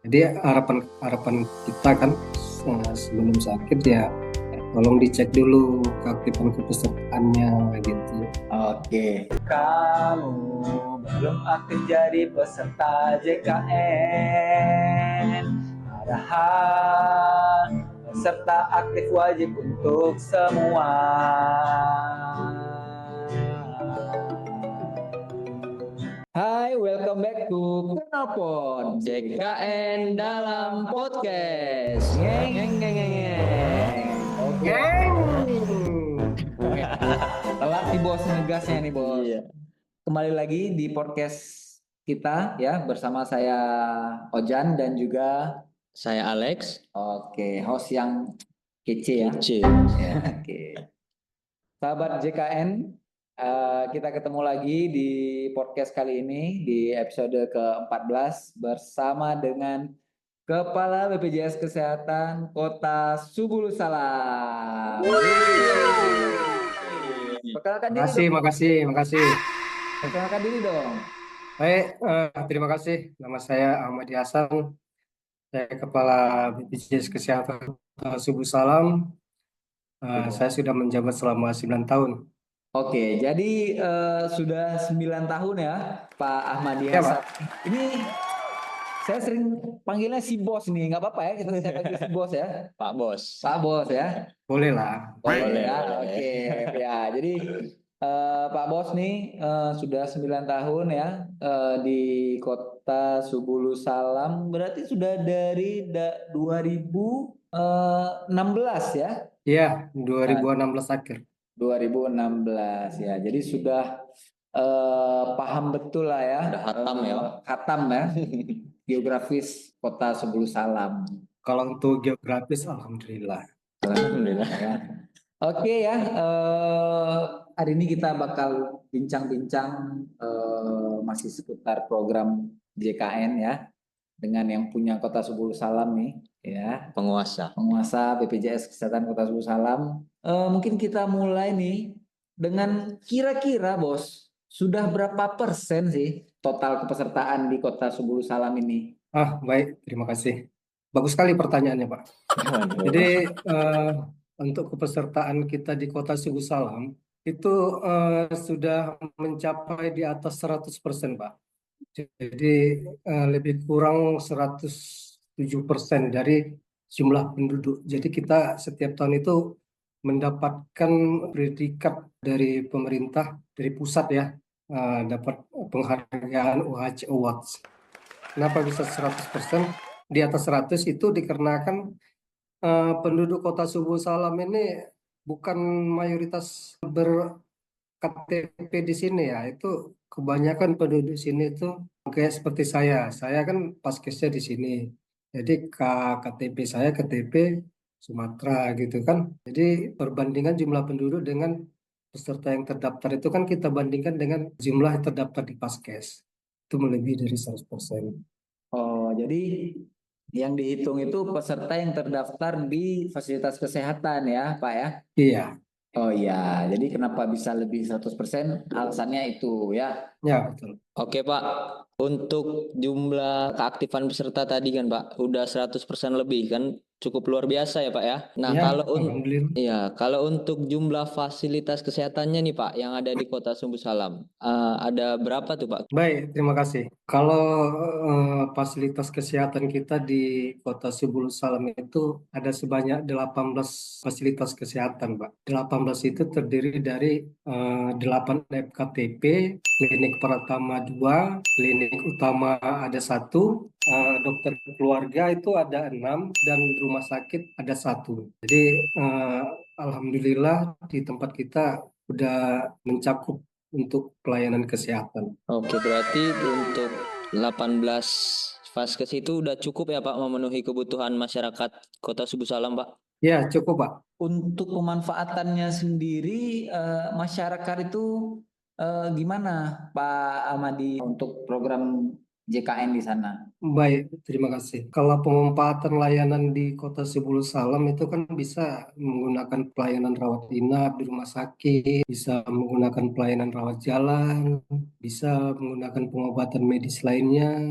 Jadi harapan harapan kita kan sebelum sakit ya tolong dicek dulu keaktifan kepesertaannya gitu. Oke. Kamu belum aktif jadi peserta JKN. Padahal peserta aktif wajib untuk semua. Hai, welcome back to Kenalpot JKN dalam podcast. Ngeng ngeng ngeng ngeng. Oke. Telat nih bos ngegasnya nih bos. Iya. Kembali lagi di podcast kita ya bersama saya Ojan dan juga Saya Alex. host yang kece ya. Kece. Ya, oke. Sahabat JKN, kita ketemu lagi di podcast kali ini di episode ke-14 bersama dengan Kepala BPJS Kesehatan Kota Subulu Salam. Perkenalkan diri dong. Makasih. Perkenalkan diri dong. Baik, terima kasih. Nama saya Ahmad Hasan. Saya Kepala BPJS Kesehatan Kota Subuh Salam. Saya sudah menjabat selama 9 tahun. Oke, jadi sudah 9 tahun ya Pak Ahmadi Ya, Hasan. Pak. Ini saya sering panggilnya si bos nih, nggak apa-apa ya kita saya panggil si bos ya. Pak Bos. Pak bos ya. Boleh lah. Boleh ya. Boleh. Oke, ya. Jadi Pak Bos nih sudah 9 tahun ya di Kota Subulu Salam. Berarti sudah dari 2016 ya. Iya, 2016 akhir. 2016 ya. Jadi sudah paham betul lah ya. Udah hatam ya. Hatam ya. Geografis Kota Subulu Salam. Kalau untuk geografis, alhamdulillah. Alhamdulillah. Ya. Oke ya, hari ini kita bakal bincang-bincang masih seputar program JKN ya dengan yang punya Kota Subulu Salam nih ya, Penguasa. penguasa BPJS Kesehatan Kota Subulu Salam. Mungkin kita mulai nih dengan kira-kira bos, sudah berapa persen sih total kepesertaan di Kota Subulu Salam ini? Baik, terima kasih. Bagus sekali pertanyaannya, Pak. Jadi untuk kepesertaan kita di Kota Subuh Salam itu sudah mencapai di atas 100%, Pak. Jadi lebih kurang 107% dari jumlah penduduk. Jadi kita setiap tahun itu mendapatkan predikat dari pemerintah, dari pusat ya, dapat penghargaan UHC Awards. Kenapa bisa 100%? Di atas 100 itu dikarenakan penduduk Kota Subuh Salam ini bukan mayoritas ber-KTP di sini ya. Itu kebanyakan penduduk sini itu kayak seperti saya. Saya kan paskesnya di sini. Jadi KTP saya KTP Sumatera gitu kan. Jadi perbandingan jumlah penduduk dengan peserta yang terdaftar itu kan kita bandingkan dengan jumlah yang terdaftar di paskes. Itu melebihi dari 100%. Oh, jadi yang dihitung itu peserta yang terdaftar di fasilitas kesehatan ya, Pak ya? Iya, Oh iya, jadi kenapa bisa lebih 100%? Alasannya itu ya. ya betul. Oke Pak, untuk jumlah keaktifan peserta tadi kan Pak, udah 100% lebih kan cukup luar biasa ya Pak ya. Nah Ya, alhamdulillah. kalau untuk jumlah fasilitas kesehatannya nih Pak yang ada di Kota Sumbu Salam, ada berapa tuh Pak? Baik, terima kasih. Kalau fasilitas kesehatan kita di Kota Subulu Salam itu ada sebanyak 18 fasilitas kesehatan, Pak. 18 itu terdiri dari 8 FKTP, klinik pertama 2, klinik utama ada 1, dokter keluarga itu ada 6, dan rumah sakit ada 1. Jadi, alhamdulillah di tempat kita udah mencakup untuk pelayanan kesehatan. Oke, berarti untuk 18 vaskes itu udah cukup ya Pak memenuhi kebutuhan masyarakat Kota Sumbu Salam Pak? Ya, cukup, Pak. Untuk pemanfaatannya sendiri, masyarakat itu gimana, Pak Amadi, untuk program JKN di sana? Baik, terima kasih. Kalau pemanfaatan layanan di Kota Sebulu Salam itu kan bisa menggunakan pelayanan rawat inap di rumah sakit, bisa menggunakan pelayanan rawat jalan, bisa menggunakan pengobatan medis lainnya,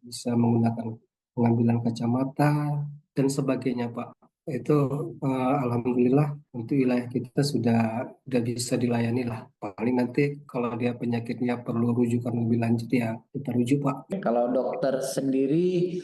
bisa menggunakan pengambilan kacamata, dan sebagainya, Pak. Itu alhamdulillah untuk wilayah kita sudah bisa dilayani lah. Paling nanti kalau dia penyakitnya perlu rujukan lebih lanjut ya kita rujuk, Pak. Kalau dokter sendiri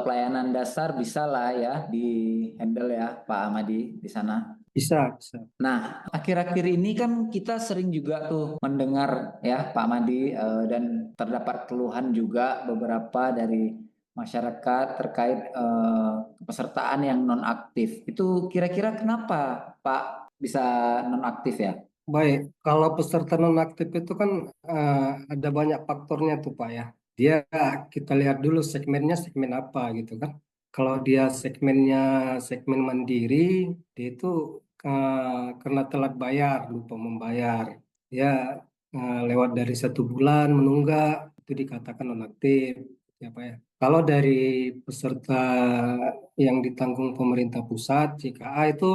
pelayanan dasar bisa lah ya di handle ya Pak Ahmadi di sana. Bisa, bisa. Nah, akhir-akhir ini kan kita sering juga tuh mendengar ya Pak Madi dan terdapat keluhan juga beberapa dari masyarakat terkait kepesertaan yang non aktif. Itu kira-kira kenapa Pak bisa non aktif ya? Baik, kalau peserta nonaktif itu kan ada banyak faktornya tuh Pak ya. Dia kita lihat dulu segmennya segmen apa gitu kan. Kalau dia segmennya segmen mandiri, dia itu karena telat bayar, lupa membayar. Ya lewat dari 1 bulan menunggak itu dikatakan nonaktif. Ya Pak ya. Kalau dari peserta yang ditanggung pemerintah pusat, JKA itu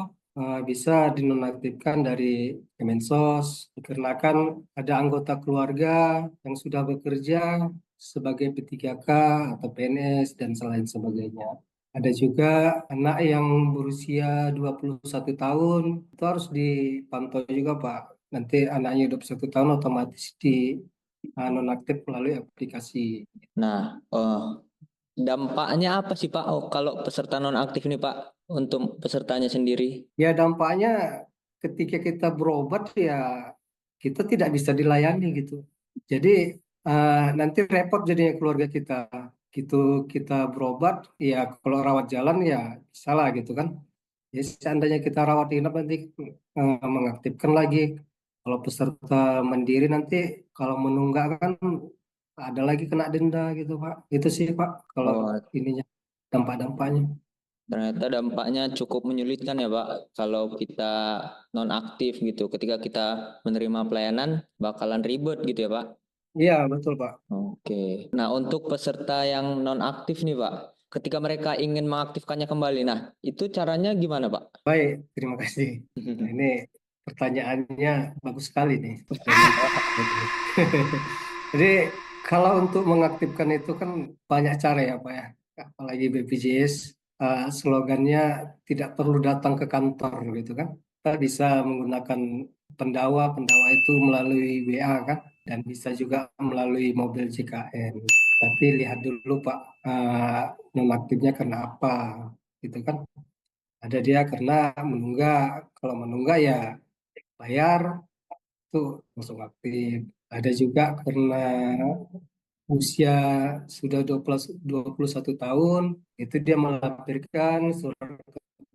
bisa dinonaktifkan dari Kemensos dikarenakan ada anggota keluarga yang sudah bekerja sebagai P3K atau PNS dan selain sebagainya. Ada juga anak yang berusia 21 tahun, itu harus dipantau juga Pak. Nanti anaknya 21 tahun otomatis di nonaktif melalui aplikasi. Nah, dampaknya apa sih Pak? Oh, kalau peserta nonaktif nih Pak untuk pesertanya sendiri? Ya dampaknya ketika kita berobat ya kita tidak bisa dilayani gitu. Jadi nanti repot jadinya keluarga kita. Gitu kita berobat ya kalau rawat jalan ya salah gitu kan. Ya seandainya kita rawat inap nanti mengaktifkan lagi. Kalau peserta mandiri nanti kalau menunggak kan ada lagi kena denda gitu Pak. Itu sih Pak kalau Oh, ininya dampak-dampaknya. ternyata dampaknya cukup menyulitkan ya Pak. Kalau kita nonaktif gitu, ketika kita menerima pelayanan bakalan ribet gitu ya Pak. Iya betul Pak. Oke. Nah, untuk peserta yang nonaktif nih Pak, ketika mereka ingin mengaktifkannya kembali, nah itu caranya gimana Pak? Baik, terima kasih. Nah, ini pertanyaannya bagus sekali nih. Pertanyaan. Jadi kalau untuk mengaktifkan itu kan banyak cara ya Pak ya. Apalagi BPJS slogannya tidak perlu datang ke kantor gitu kan. Kita bisa menggunakan pendawa, pendawa itu melalui WA kan. Dan bisa juga melalui mobil JKN. Tapi lihat dulu Pak, nonaktifnya karena apa gitu kan. Ada dia karena menunggak. Kalau menunggak ya bayar itu langsung aktif. Ada juga karena usia sudah 21 tahun, itu dia melampirkan surat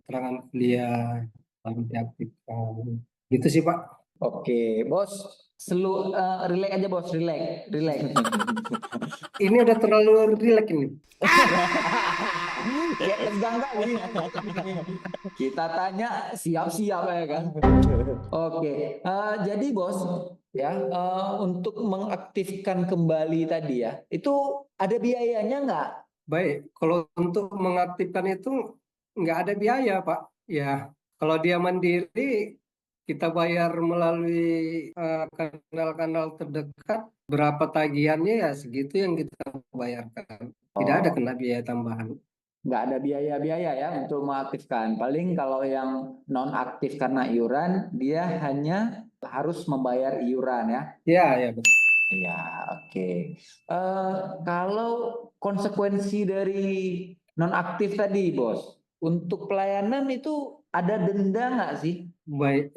keterangan kuliah lalu diaktifkan. Gitu sih Pak. Oke, bos, relax aja bos, relax, relax. Ini udah terlalu rileks ini. Kayak tegang kali. Kita tanya siap-siap ya kan. Oke, jadi bos, ya untuk mengaktifkan kembali tadi ya, itu ada biayanya nggak? Baik, kalau untuk mengaktifkan itu nggak ada biaya Pak. Ya, kalau dia mandiri kita bayar melalui kanal-kanal terdekat, berapa tagihannya ya segitu yang kita bayarkan. Tidak ada Oh, kena biaya tambahan. nggak ada biaya-biaya ya untuk mengaktifkan. Paling kalau yang non aktif karena iuran, dia hanya harus membayar iuran ya. Ya, ya betul. Iya, oke. Kalau konsekuensi dari nonaktif tadi, Bos, untuk pelayanan itu ada denda nggak sih? Baik,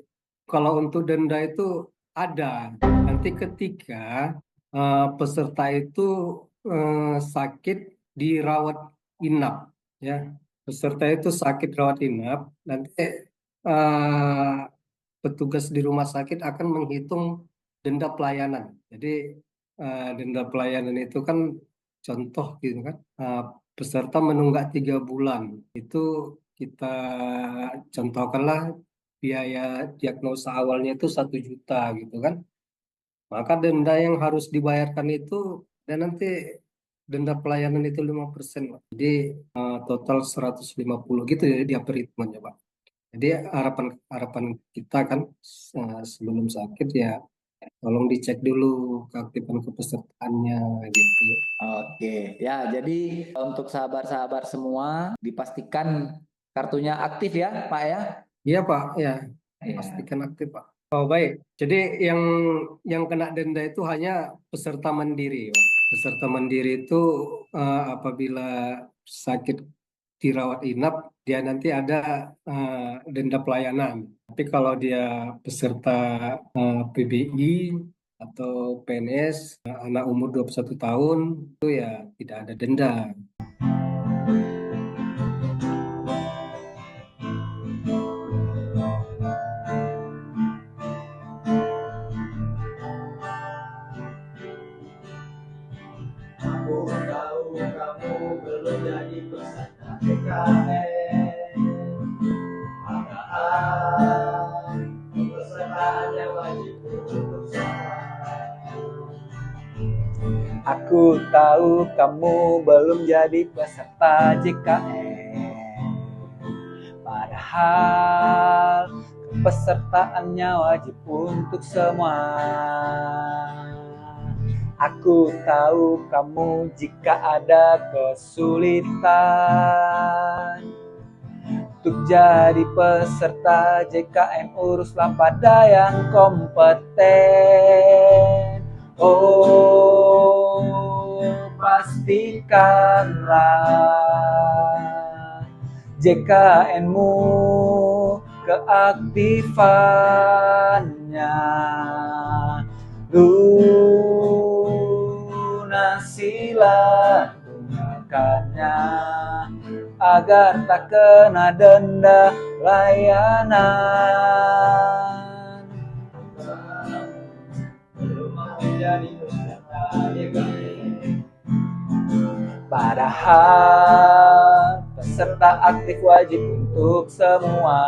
kalau untuk denda itu ada. Nanti ketika peserta itu sakit dirawat inap, ya. Peserta itu sakit rawat inap, nanti eh, petugas di rumah sakit akan menghitung denda pelayanan. Jadi denda pelayanan itu kan contoh gitu kan, peserta menunggak 3 bulan itu kita contohkanlah biaya diagnosa awalnya itu 1 juta gitu kan. Maka denda yang harus dibayarkan itu dan nanti denda pelayanan itu 5%, Pak. Jadi total 150 gitu ya dia perhitungannya Pak. Jadi harapan harapan kita kan sebelum sakit ya tolong dicek dulu keaktifan kepesertaannya gitu. Oke, ya jadi untuk sahabat-sahabat semua dipastikan kartunya aktif ya Pak ya. Iya Pak, ya Iya. pastikan aktif Pak. Oh baik, jadi yang kena denda itu hanya peserta mandiri, Pak. Peserta mandiri itu apabila sakit dirawat inap, dia nanti ada denda pelayanan. Tapi kalau dia peserta PBI atau PNS, anak umur 21 tahun, itu ya tidak ada denda. Aku tahu kamu belum jadi peserta PKN, padahal pesertaannya wajib untuk semua. Aku tahu kamu belum jadi peserta JKN, padahal kepesertaannya wajib untuk semua. Aku tahu kamu jika ada kesulitan untuk jadi peserta JKN, uruslah pada yang kompeten. Oh, pastikanlah JKN-mu keaktifannya, lunasilah tunggakannya agar tak kena denda layanan. Belum mau jadi peserta JKN, Padahal peserta aktif wajib untuk semua.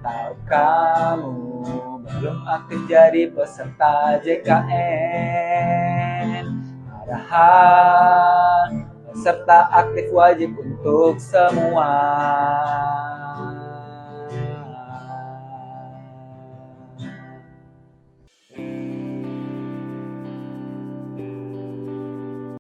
Tahu kamu belum aktif jadi peserta JKN, padahal peserta aktif wajib untuk semua.